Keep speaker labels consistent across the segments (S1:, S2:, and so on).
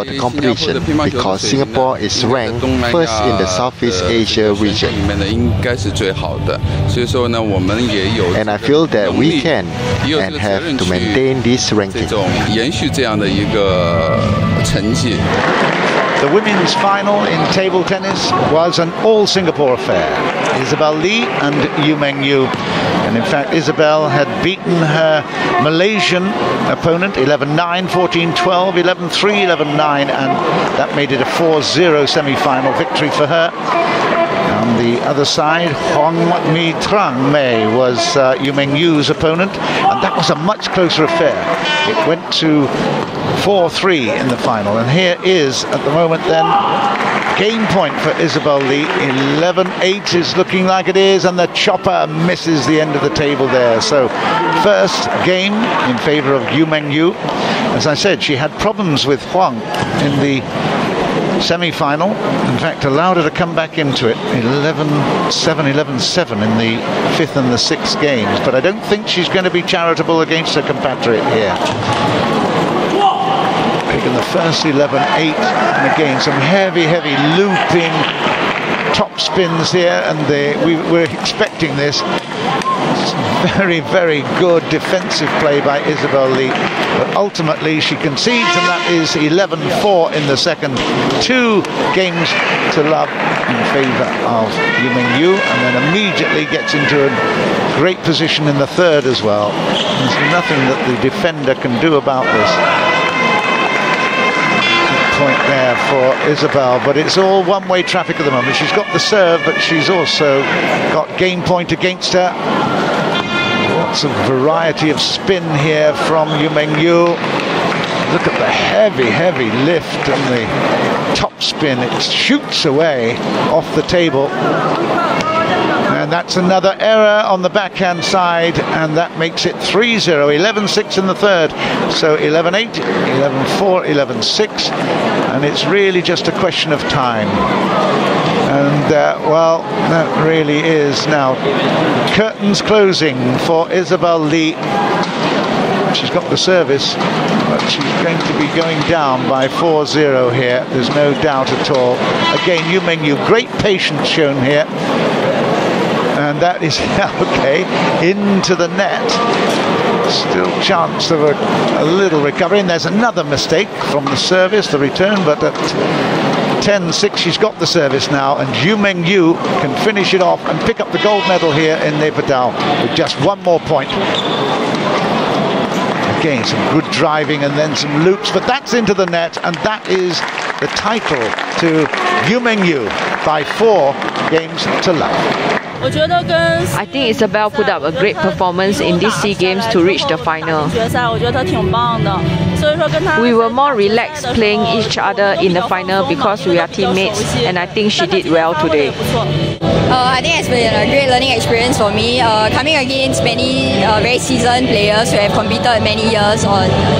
S1: for the competition because Singapore is ranked first in the Southeast Asia region. And I feel that we can and have to maintain this ranking.
S2: The women's final in table tennis was an all-Singapore affair. Isabelle Lee and Meng. And in fact, Isabelle had beaten her Malaysian opponent 11-9, 14-12, 11-3, 11-9, and that made it a 4-0 semi-final victory for her. On the other side, Huang Mi Trang Mei was Meng's opponent, and that was a much closer affair. It went to 4-3 in the final, and here is, at the moment then, game point for Isabelle Lee. 11-8 is looking like it is, and the chopper misses the end of the table there. So, first game in favour of Meng. As I said, she had problems with Huang in the semi-final. In fact, allowed her to come back into it. 11-7, 11-7 in the 5th and the 6th games. But I don't think she's going to be charitable against her compatriot here. In the first 11-8, and again some heavy looping top spins here, and we were expecting this. Very good defensive play by Isabelle Lee, but ultimately she concedes, and that is 11-4 in the second. 2 games to love in favour of Meng, and then immediately gets into a great position in the third as well. There's nothing that the defender can do about this. Point there for Isabelle, but it's all one-way traffic at the moment. She's got the serve, but she's also got game point against her. Lots of variety of spin here from Meng. Look at the heavy lift and the top spin. It shoots away off the table. And that's another error on the backhand side, and that makes it 3-0, 11-6 in the third. So 11-8, 11-4, 11-6, and it's really just a question of time. And well, that really is now curtains closing for Isabelle Lee. She's got the service, but she's going to be going down by 4-0 here. There's no doubt at all. Again, Meng, great patience shown here. And that is okay, into the net. Still chance of a little recovery, and there's another mistake from the service, the return, but at 10-6 she's got the service now, and Meng can finish it off and pick up the gold medal here in Nepal with just one more point. Again, some good driving and then some loops, but that's into the net, and that is the title to Meng by 4 games to love.
S3: I think Isabelle put up a great performance in these SEA Games to reach the final. We were more relaxed playing each other in the final because we are teammates, and I think she did well today.
S4: I think it's been a great learning experience for me. Coming against many very seasoned players who have competed many years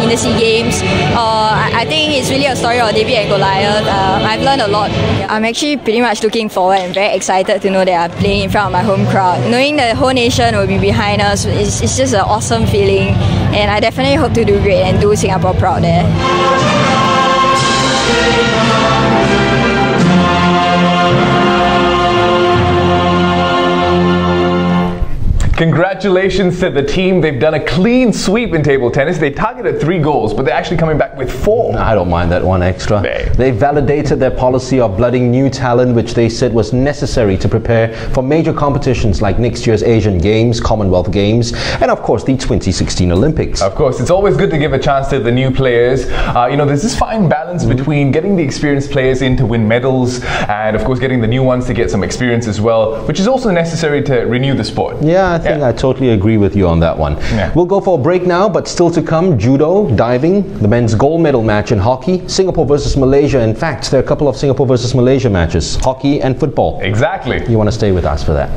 S4: in the SEA Games. I think it's really a story of David and Goliath. I've learned a lot. I'm actually pretty much looking forward and very excited to know that I'm playing in front of my home crowd. Knowing that the whole nation will be behind us is just an awesome feeling, and I definitely hope to do great and do Singapore proud there.
S5: Congratulations to the team. They've done a clean sweep in table tennis. They targeted 3 goals, but they're actually coming back with 4.
S6: I don't mind that one extra. They validated their policy of blooding new talent, which they said was necessary to prepare for major competitions like next year's Asian Games, Commonwealth Games, and of course the 2016 Olympics.
S5: Of course, it's always good to give a chance to the new players. There's this fine balance between getting the experienced players in to win medals, and of course getting the new ones to get some experience as well, which is also necessary to renew the sport.
S6: Yeah, I totally agree with you on that one. Yeah. We'll go for a break now, but still to come, judo, diving, the men's gold medal match in hockey, Singapore versus Malaysia. In fact, there are a couple of Singapore versus Malaysia matches, hockey and football.
S5: Exactly.
S6: You want to stay with us for that.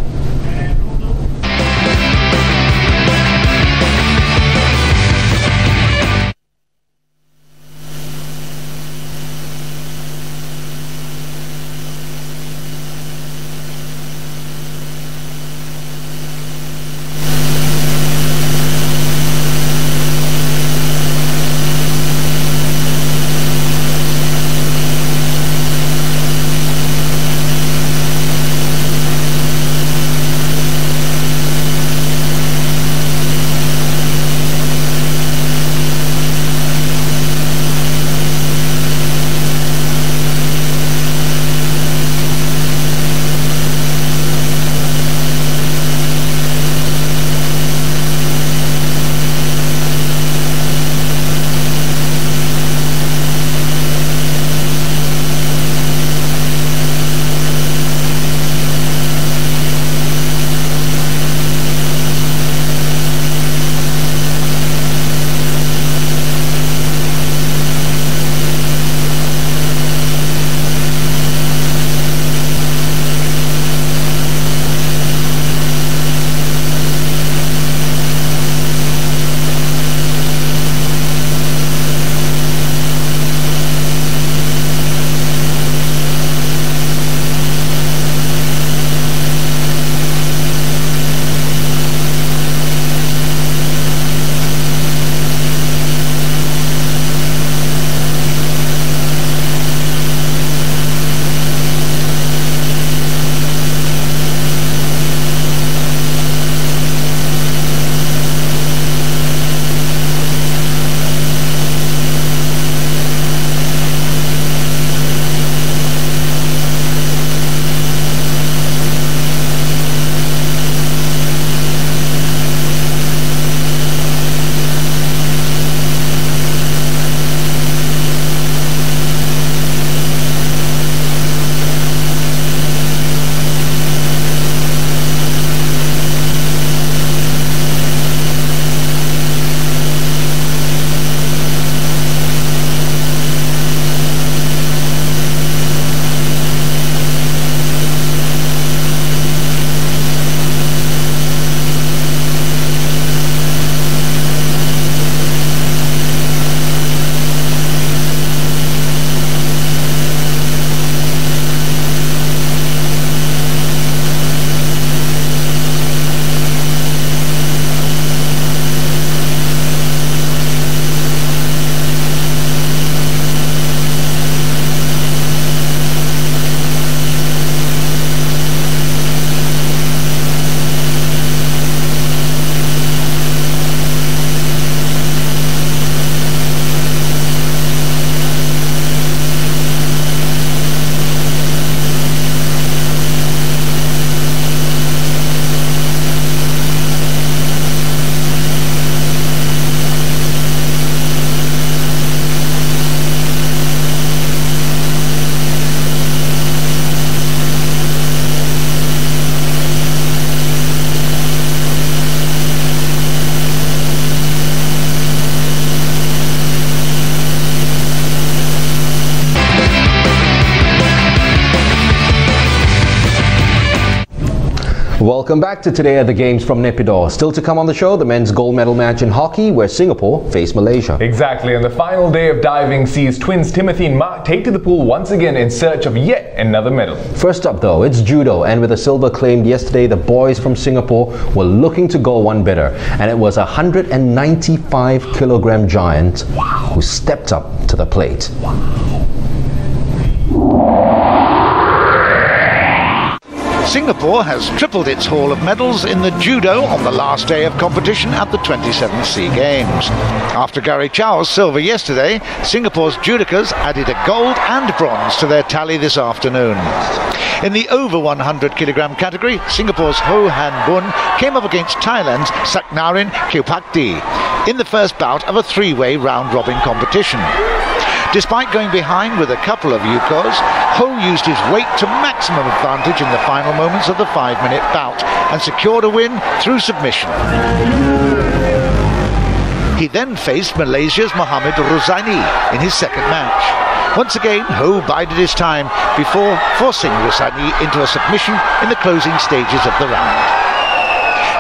S6: Welcome back to Today at the Games from Naypyidaw. Still to come on the show, the men's gold medal match in hockey where Singapore face Malaysia.
S5: Exactly, and the final day of diving sees twins Timothy and Mark take to the pool once again in search of yet another medal.
S6: First up though, it's judo, and with a silver claimed yesterday, the boys from Singapore were looking to go one better, and it was a 195 kilogram giant who stepped up to the plate.
S2: Singapore has tripled its haul of medals in the judo on the last day of competition at the 27th SEA Games. After Gary Chow's silver yesterday, Singapore's judocas added a gold and bronze to their tally this afternoon. In the over 100 kilogram category, Singapore's Ho Han Boon came up against Thailand's Saknarin Kiupakdi in the first bout of a three-way round-robin competition. Despite going behind with a couple of yukos, Ho used his weight to maximum advantage in the final moments of the 5-minute bout and secured a win through submission. He then faced Malaysia's Mohamed Ruzani in his second match. Once again, Ho bided his time before forcing Ruzani into a submission in the closing stages of the round.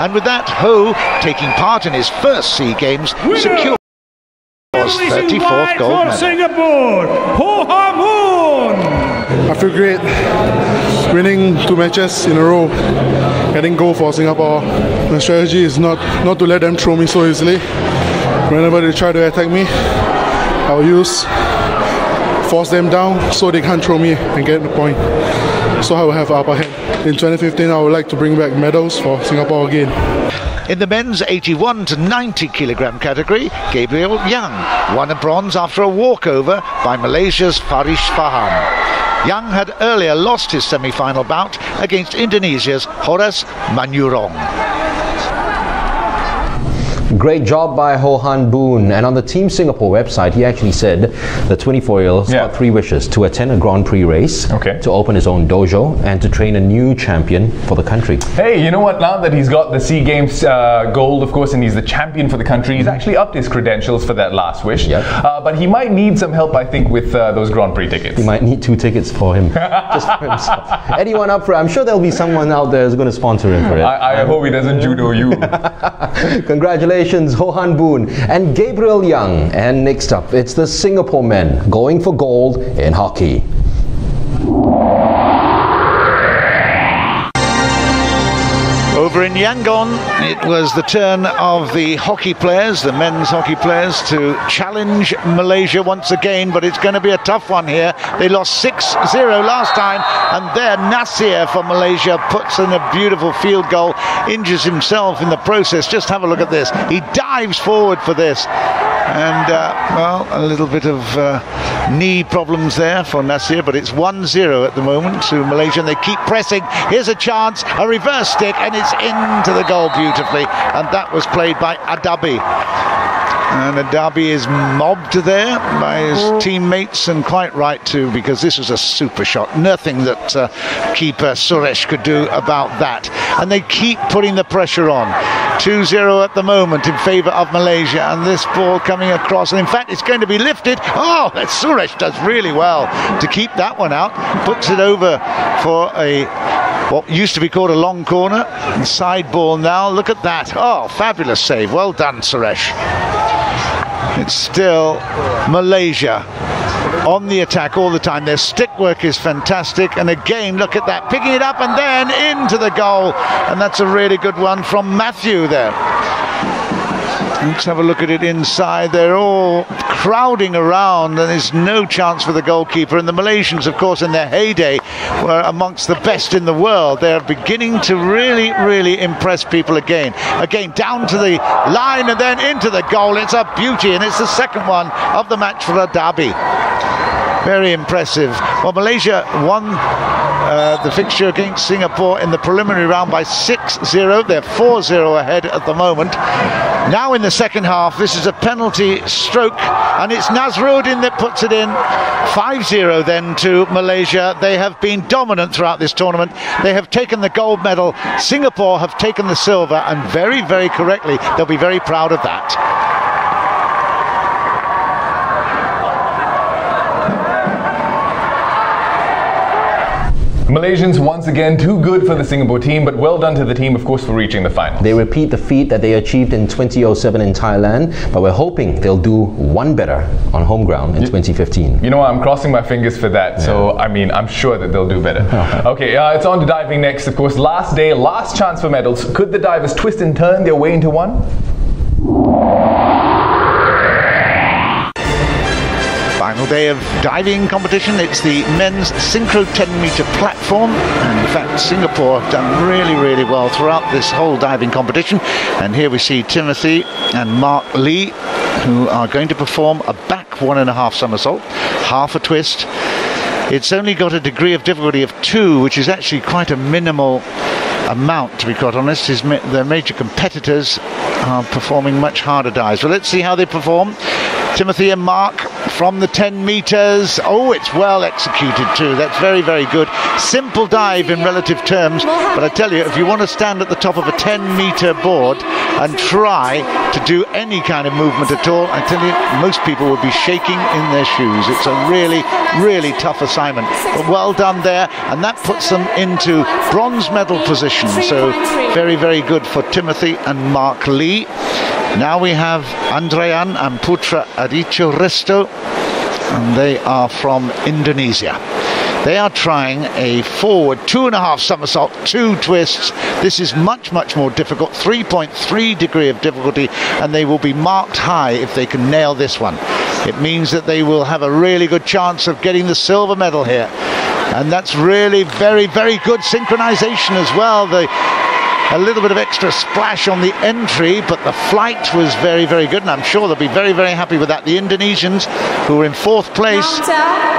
S2: And with that, Ho, taking part in his first SEA Games, secured 34th gold medal.
S7: Singapore, Ho Han Boon.
S8: I feel great, winning 2 matches in a row, getting gold for Singapore. The strategy is not to let them throw me so easily. Whenever they try to attack me, I'll force them down so they can't throw me and get the point. So I will have upper hand. In 2015, I would like to bring back medals for Singapore again.
S2: In the men's 81 to 90 kilogram category, Gabriel Yang won a bronze after a walkover by Malaysia's Farish Faham. Yang had earlier lost his semi-final bout against Indonesia's Horas Manurong.
S6: Great job by Ho Han Boon. And on the Team Singapore website, he actually said the 24-year-old's got 3 wishes: to attend a Grand Prix race, to open his own dojo, and to train a new champion for the country.
S5: Hey, you know what? Now that he's got the SEA Games gold, of course, and he's the champion for the country, he's actually upped his credentials for that last wish. But he might need some help, I think, with those Grand Prix tickets.
S6: He might need 2 tickets for him, just for himself. Anyone up for it? I'm sure there'll be someone out there who's going to sponsor him for it.
S5: I hope he doesn't judo you.
S6: Congratulations, Ho Han Boon and Gabriel Yang. And next up, it's the Singapore men going for gold in hockey.
S2: Over in Yangon, it was the turn of the hockey players, the men's hockey players, to challenge Malaysia once again, but it's going to be a tough one here. They lost 6-0 last time, and there Nasir for Malaysia puts in a beautiful field goal, injures himself in the process. Just have a look at this. He dives forward for this. And, well, a little bit of knee problems there for Nasir, but it's 1-0 at the moment to Malaysia, and they keep pressing. Here's a chance, a reverse stick, and it's into the goal beautifully, and that was played by Adabi. And Adabi is mobbed there by his teammates, and quite right too, because this was a super shot. Nothing that keeper Suresh could do about that. And they keep putting the pressure on. 2-0 at the moment in favour of Malaysia, and this ball coming across, and in fact it's going to be lifted. Oh, that Suresh does really well to keep that one out. Puts it over for what used to be called a long corner, and side ball now. Look at that. Oh, fabulous save. Well done, Suresh. It's still Malaysia on the attack all the time. Their stick work is fantastic, and again, look at that, picking it up and then into the goal, and that's a really good one from Matthew there. Let's have a look at it inside. They're all crowding around, and there's no chance for the goalkeeper. And the Malaysians, of course, in their heyday were amongst the best in the world. They're beginning to really, really impress people again. Again, down to the line and then into the goal. It's a beauty, and it's the second one of the match for Adabi. Very impressive. Well, Malaysia won the fixture against Singapore in the preliminary round by 6-0. They're 4-0 ahead at the moment. Now in the second half, this is a penalty stroke, and it's Nazruddin that puts it in. 5-0 then to Malaysia. They have been dominant throughout this tournament. They have taken the gold medal. Singapore have taken the silver, and very, very correctly, they'll be very proud of that.
S5: Malaysians once again too good for the Singapore team, but well done to the team, of course, for reaching the final.
S6: They repeat the feat that they achieved in 2007 in Thailand, but we're hoping they'll do one better on home ground in 2015.
S5: You know what, I'm crossing my fingers for that, so I mean, I'm sure that they'll do better. Okay, it's on to diving next. Of course, last day, last chance for medals. Could the divers twist and turn their way into one?
S2: Final day of diving competition. It's the men's Syncro 10-meter platform, and in fact Singapore have done really well throughout this whole diving competition. And here we see Timothy and Mark Lee, who are going to perform a back 1.5 somersault, half a twist. It's only got a degree of difficulty of 2, which is actually quite a minimal amount, to be quite honest. Their major competitors are performing much harder dives. Well, let's see how they perform. Timothy and Mark from the 10 meters. Oh, it's well executed too. That's very good. Simple dive in relative terms, but I tell you, if you want to stand at the top of a 10-meter board and try to do any kind of movement at all, I tell you, most people would be shaking in their shoes. It's a really tough assignment, but well done there, and that puts them into bronze medal position. So very good for Timothy and Mark Lee. Now we have Andrean and Putra Aditya Risto, and they are from Indonesia. They are trying a forward 2.5 somersault, 2 twists. This is much more difficult, 3.3 degree of difficulty, and they will be marked high if they can nail this one. It means that they will have a really good chance of getting the silver medal here, and that's really very good synchronization as well. A little bit of extra splash on the entry, but the flight was very good, and I'm sure they'll be very happy with that. The Indonesians, who were in 4th place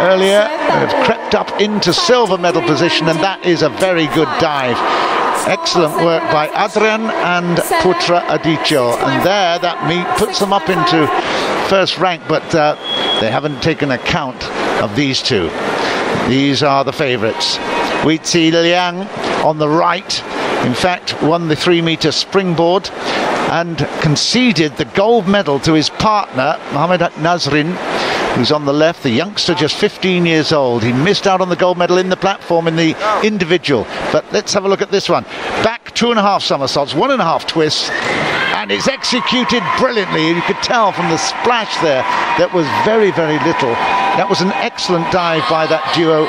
S2: earlier, have crept up into silver medal position, and that is a very good dive. Excellent work by Adrian and Putra Aditya, and there that puts them up into 1st rank, but they haven't taken account of these two. These are the favourites. Weitzi Liang on the right, in fact, won the 3-meter springboard and conceded the gold medal to his partner, Mohamed Nazrin, who's on the left, the youngster, just 15 years old. He missed out on the gold medal in the platform in the individual. But let's have a look at this one. Back 2.5 somersaults, 1.5 twists, and it's executed brilliantly. You could tell from the splash there that was very little. That was an excellent dive by that duo.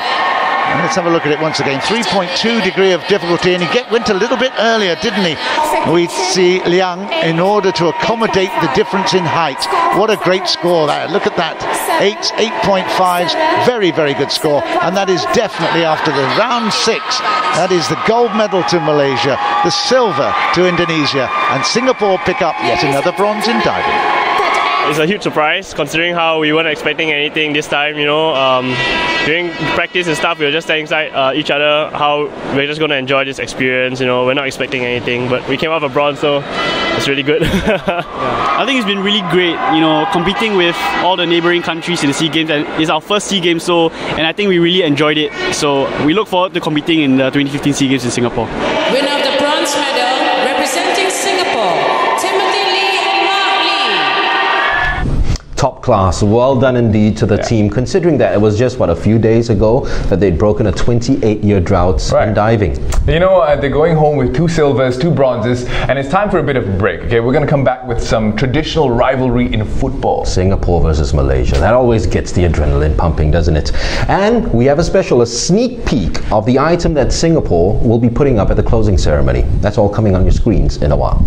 S2: And let's have a look at it once again. 3.2 degree of difficulty, and he went a little bit earlier, didn't he? Weitzi Liang, in order to accommodate the difference in height. What a great score there. Look at that. 8.5s. Very good score. And that is definitely after the round 6. That is the gold medal to Malaysia, the silver to Indonesia, and Singapore pick up yet another bronze in diving.
S9: It's a huge surprise considering how we weren't expecting anything this time, you know. During practice and stuff, we were just telling each other how we're just going to enjoy this experience, you know. We're not expecting anything, but we came out of bronze, so it's really good.
S10: I think it's been really great, you know, competing with all the neighboring countries in the SEA Games, and it's our first SEA Games, and I think we really enjoyed it. So we look forward to competing in the 2015 SEA Games in Singapore.
S11: Winner of the bronze medal, representing Singapore, Timothy Lee and Mark Lee.
S6: Top class. Well done indeed to the team, considering that it was just, a few days ago that they'd broken a 28-year drought in diving.
S5: You know, they're going home with 2 silvers, 2 bronzes, and it's time for a bit of a break. Okay, we're going to come back with some traditional rivalry in football.
S6: Singapore versus Malaysia. That always gets the adrenaline pumping, doesn't it? And we have a sneak peek of the item that Singapore will be putting up at the closing ceremony. That's all coming on your screens in a while.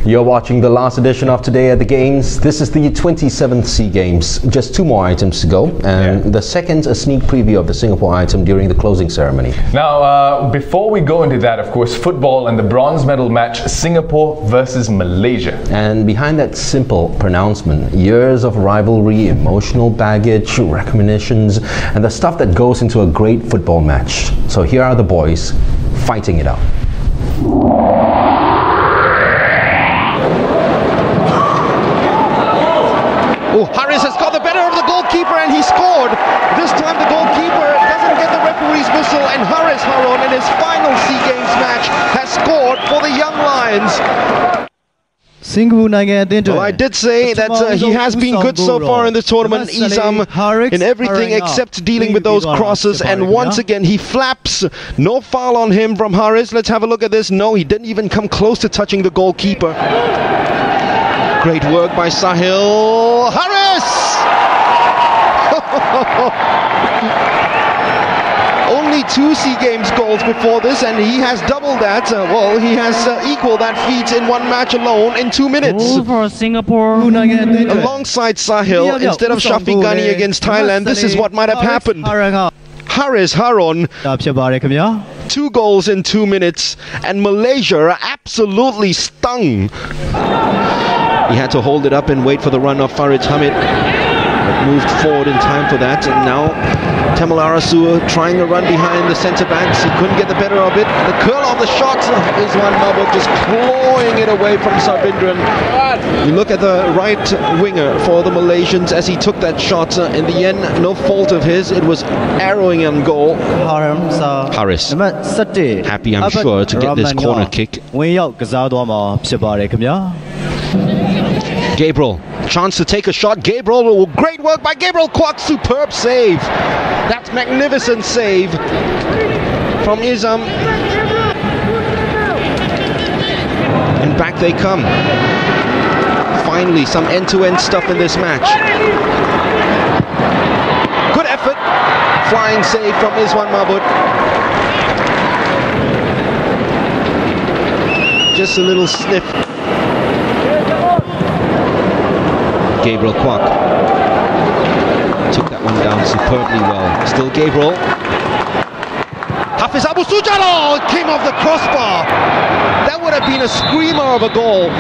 S6: You're watching the last edition of Today at the Games. This is the 27th SEA Games. Just 2 more items to go, and the second a sneak preview of the Singapore item during the closing ceremony.
S5: Now, before we go into that, of course, football and the bronze medal match, Singapore versus Malaysia.
S6: And behind that simple pronouncement, years of rivalry, emotional baggage, recommendations, and the stuff that goes into a great football match. So here are the boys fighting it out.
S12: Oh, Harris has got the better of the goalkeeper and he scored. This time the goalkeeper doesn't get the referee's whistle, and Harris Harun in his final SEA Games match has scored for the Young Lions. Well, I did say that he has been good so far in this tournament, Isam, in everything except dealing with those crosses, and once again he flaps. No foul on him from Harris. Let's have a look at this. No, he didn't even come close to touching the goalkeeper. Great work by Sahil. Harris! Only 2 SEA Games goals before this, and he has doubled that. Well, he has equaled that feat in 1 match alone in 2 minutes.
S13: Goal for Singapore.
S12: Alongside Sahil, instead of Shafiq Ghani against Thailand, this is what might have happened. Harris Harun, 2 goals in 2 minutes, and Malaysia are absolutely stung. He had to hold it up and wait for the run of Farid Hamid. But moved forward in time for that, and now Tamal Arasu trying to run behind the centre-backs. He couldn't get the better of it. The curl of the shot is one Mabuk just clawing it away from Sarbindran. You look at the right winger for the Malaysians as he took that shot. In the end, no fault of his. It was arrowing on goal. Harris, happy I'm sure to get this corner kick. Gabriel, chance to take a shot. Gabriel, great work by Gabriel Kwok, superb save. That's magnificent save from Isam. And back they come. Finally, some end-to-end stuff in this match. Good effort. Flying save from Izwan Mahmud. Just a little sniff. Gabriel Kwok took that one down superbly well. Still Gabriel. Hafiz Abu Sujalo came off the crossbar. That would have been a screamer of a goal.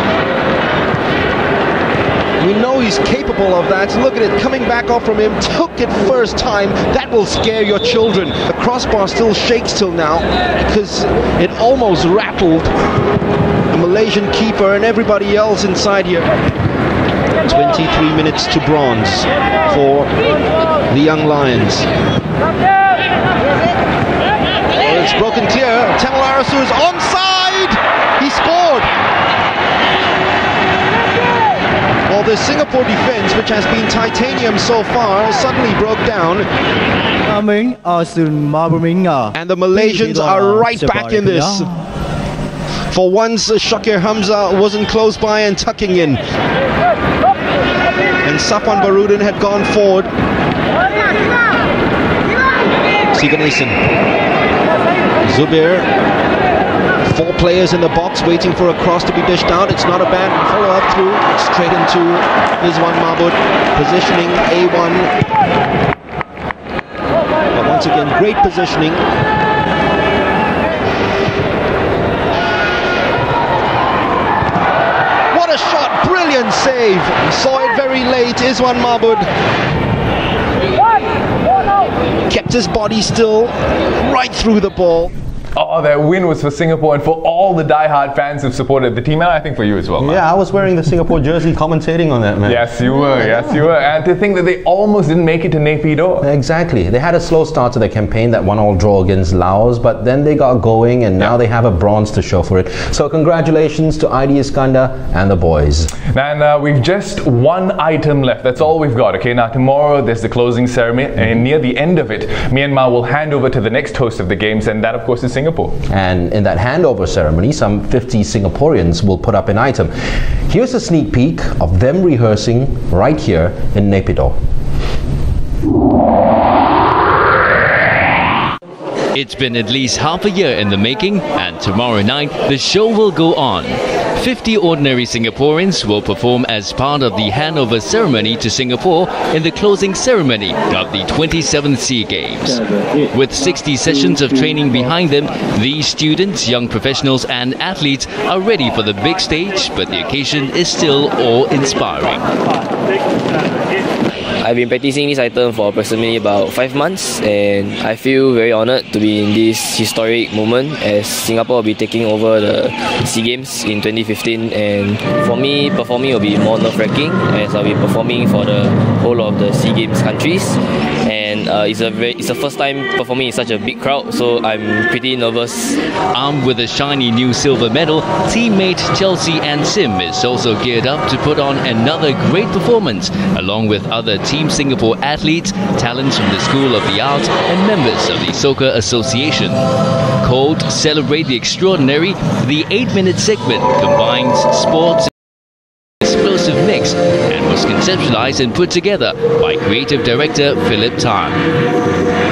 S12: We know he's capable of that. Look at it, coming back off from him, took it first time. That will scare your children. The crossbar still shakes till now because it almost rattled the Malaysian keeper and everybody else inside here. 23 minutes to bronze for the Young Lions. Oh, it's broken clear. Tamal Arasu is onside. He scored. Well, the Singapore defense, which has been titanium so far, suddenly broke down. And the Malaysians are right back in this. For once, Shakir Hamza wasn't close by and tucking in. And Safwan Barudin had gone forward. Siganesan. Zubair. 4 players in the box waiting for a cross to be dished out. It's not a bad follow-up through. Straight into Izwan Mahmud. Positioning A1. But once again, great positioning. Brilliant save. Saw it very late. Izwan Mahmud kept his body still right through the ball.
S5: Oh, that win was for Singapore and for all the die-hard fans who've supported the team, and I think for you as well, man.
S6: Yeah, I was wearing the Singapore jersey commentating on that, man.
S5: Yes, you were. Yes, you were. And to think that they almost didn't make it to Naypyidaw.
S6: Exactly. They had a slow start to their campaign, that 1-1 draw against Laos, but then they got going, and now they have a bronze to show for it. So congratulations to Aidi Iskandar and the boys.
S5: And we've just 1 item left. That's all we've got. Okay, now tomorrow there's the closing ceremony, and near the end of it, Myanmar will hand over to the next host of the games, and that, of course, is Singapore.
S6: And in that handover ceremony, some 50 Singaporeans will put up an item. Here's a sneak peek of them rehearsing right here in Naypyidaw.
S14: It's been at least half a year in the making, and tomorrow night the show will go on.
S13: 50 ordinary Singaporeans will perform as part of the handover ceremony to Singapore in the closing ceremony of the 27th SEA Games. With 60 sessions of training behind them, these students, young professionals and athletes are ready for the big stage, but the occasion is still awe-inspiring.
S14: I've been practicing this item for approximately about 5 months, and I feel very honoured to be in this historic moment as Singapore will be taking over the SEA Games in 2015, and for me, performing will be more nerve-wracking as I'll be performing for the whole of the SEA Games countries, and it's the first time performing in such a big crowd, so I'm pretty nervous.
S13: Armed with a shiny new silver medal, teammate Chelsea and Sim is also geared up to put on another great performance, along with other Team Singapore athletes, talents from the School of the Arts and members of the Soccer Association. Called Celebrate the Extraordinary, the 8-minute segment combines sports explosive mix and was conceptualized and put together by creative director Philip Tan.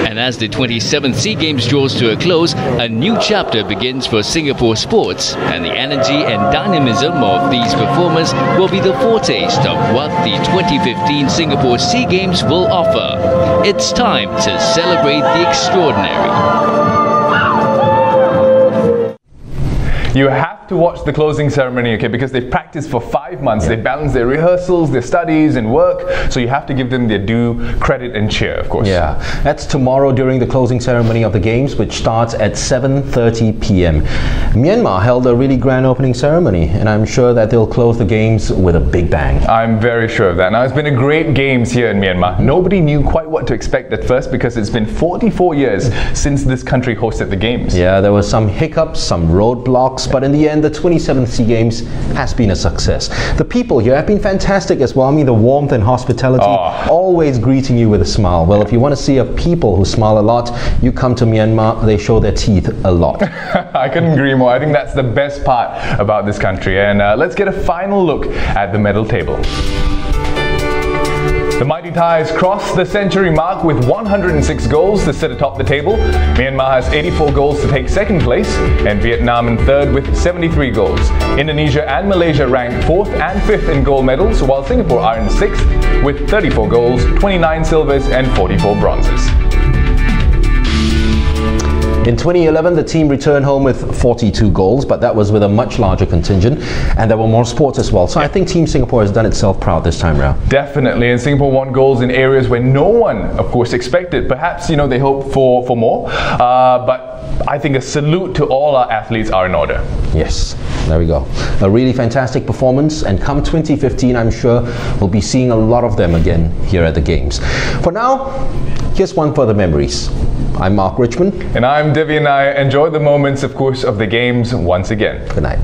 S13: And as the 27th SEA Games draws to a close, a new chapter begins for Singapore sports, and the energy and dynamism of these performers will be the foretaste of what the 2015 Singapore SEA Games will offer. It's time to celebrate the extraordinary.
S5: You have to watch the closing ceremony, okay, because they've practiced for 5 months. They balance their rehearsals, their studies and work, so you have to give them their due credit and cheer, of course.
S6: Yeah, that's tomorrow during the closing ceremony of the Games, which starts at 7:30 p.m. Myanmar held a really grand opening ceremony, and I'm sure that they'll close the Games with a big bang.
S5: I'm very sure of that. Now, it's been a great Games here in Myanmar. Nobody knew quite what to expect at first because it's been 44 years since this country hosted the Games.
S6: Yeah, there were some hiccups, some roadblocks, but in the end, the 27th SEA Games has been a success. The people here have been fantastic as well. I mean, the warmth and hospitality, always greeting you with a smile. Well, if you want to see a people who smile a lot, you come to Myanmar. They show their teeth a lot.
S5: I couldn't agree more. I think that's the best part about this country. And let's get a final look at the medal table. The Mighty Thais crossed the century mark with 106 goals to sit atop the table. Myanmar has 84 goals to take second place, and Vietnam in third with 73 goals. Indonesia and Malaysia ranked 4th and 5th in gold medals, while Singapore are in 6th with 34 goals, 29 silvers and 44 bronzes.
S6: In 2011, the team returned home with 42 goals, but that was with a much larger contingent, and there were more sports as well. So I think Team Singapore has done itself proud this time round.
S5: Definitely, and Singapore won goals in areas where no one, of course, expected. Perhaps, you know, they hoped for more, but I think a salute to all our athletes are in order.
S6: Yes, there we go. A really fantastic performance, and come 2015, I'm sure we'll be seeing a lot of them again here at the Games. For now, here's one for the memories. I'm Mark Richmond.
S5: And I'm Devi and I enjoy the moments, of course, of the Games once again.
S6: Good night.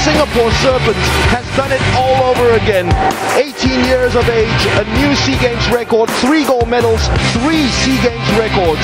S12: Singapore Serpent has done it all over again. 18 years of age, a new SEA Games record, 3 gold medals, 3 SEA Games records.